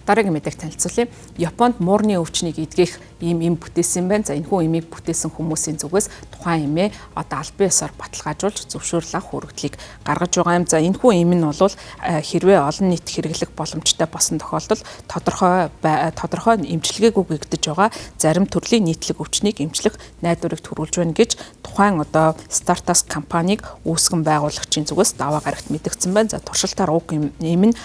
Дараагийн мэдээг танилцуулъя. Японд муурны өвчнийг эдгэх ийм бүтээсэн байна. За энэхүү имийг бүтээсэн хүмүүсийн зүгээс тухайн имээ одоо аль биесээр баталгаажуулж зөвшөөрлөх хүргэлтийг гаргаж байгаа юм. За энэхүү им нь бол хэрвээ олон нийт хэрэглэх боломжтой болсон тохиолдолд тодорхой эмчилгээг өгөгдөж байгаа зарим төрлийн нийтлэг өвчнийг эмчлэх найдварыг төрүүлж байна гэж тухайн одоо Stardust компанийг үүсгэн байгуулагчийн зүгээс даваа гарагт мэдгдсэн байна. За туршилтаар уг им нь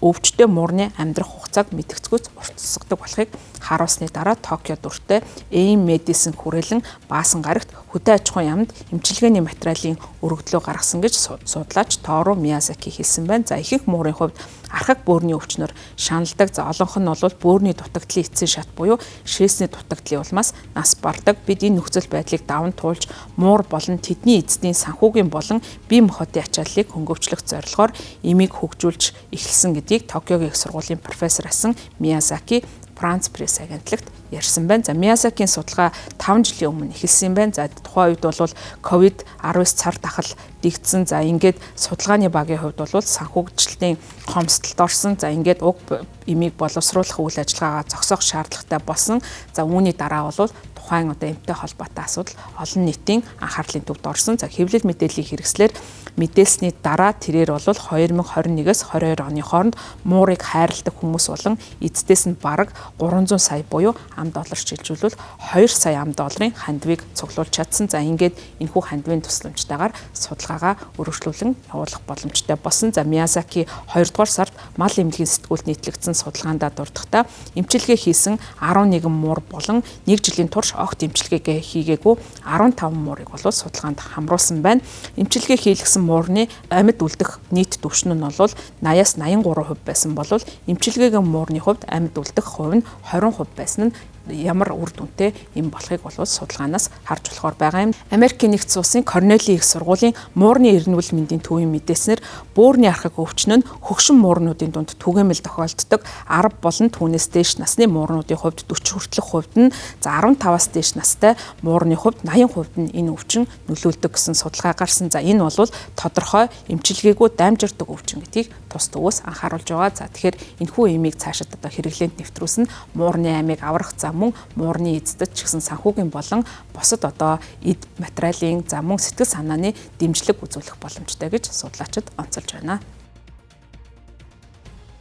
өвчтөе муурны амьдрах хугацааг мэдгцгүүц уртсгадаг болохыг харуулсны дараа Токио дүртэй AIM Medicine хүрээлэн баасан гарагт хөдөө аж ахуйн яамд эмчилгээний материалын өргөдлөө гаргасан гэж судлаач Тору Миязаки хэлсэн байна. За ихэнх муурын хувьд архаг бөөрийн өвчнөр шаналдаг. За олонх нь бол бөөрийн дутагдлын эцсийн шат буюу шээсний дутагдлын улмаас нас бардаг. Бид энэ нөхцөл байдлыг даван туулж муур болон тэдний эзний санхүүгийн болон бие махбодын ачааллыг хөнгөвчлөх зорилгоор имийг хөгжүүлж эхэлсэн гэдгийг Токиогийн их сургуулийн профессор асан Миязаки Франц пресс агентлагт ярьсан байна. За Миязакийн судалгаа 5 жилийн өмнө эхэлсэн байна. За тухайн үед бол COVID-19 цар тахал дэгдсэн. За ингээд судалгааны багийн хувьд бол санхүүгчлэлтийн хомсдолд орсон. За ингээд уг имийг боловсруулах үйл ажиллагаагаа зогсоох шаардлагатай болсон. За үүний дараа бол тухайн одоо эмтэй холбоотой асуудал олон нийтийн анхаарлын төвд орсон. За хэвлэл мэдээллийн хэрэгслэр мэдээлсний дараа тэрээр бол 2021-с 22 оны хооронд муурыг хайрладаг хүмүүс болон эцдээс нь бараг 300 сая буюу $10 шилжүүлвэл 2 сая $10 хандвыг цуглуулж чадсан. За ингээд энэхүү хандвын тусламжтайгаар судалгаагаа өргөжлүүлэн явуулах боломжтой болсон. За Миязаки 2 дугаар сард мал эмнэлгийн сэтгүүлд нийтлэгдсэн судалгаанд дурдахдаа эмчилгээ хийсэн 11 муур болон 1 жилийн турш огт эмчилгээгээ хийгээгүй 15 муурыг бол судалгаанд хамруулсан байна. Эмчилгээ хийлгсэн муурны амьд үлдэх нийт түвшин нь бол 80-аас 83% байсан бол эмчилгээгийн муурны хувьд амьд үлдэх хувь нь 20% байсан нь ямар үр дүнтэй юм болохыг бол судалгаанаас харж болохоор байгаа юм. Америкийн нэгдсэн улсын Корнелийн их сургуулийн муурны эргэнүүл мэндийн төвийн мэдээснээр бөөрийн архаг өвчин нь хөгшин муурнуудын дунд түгээмэл тохиолддог 10 болон түүнээс дээш насны муурнуудын хувьд 40 хүртэлх хувьд нь 15-аас дээш настай муурны хувьд 80% нь энэ өвчин нөлөөлдөг гэсэн судалгаа гарсан. За энэ бол тодорхой эмчилгээгүй дамжирдаг өвчин гэдгийг тус төвөөс анхааруулж байгаа. За тэгэхээр энэхүү имийг цаашид одоо хэрэглээнд нэвтрүүлсэн муурны амийг аврах мөн муурны эздэд ч гэсэн санхүүгийн болон бусад одоо эд материалын за мөн сэтгэл санааны дэмжлэг үзүүлэх боломжтой гэж судлаачид онцолж байна.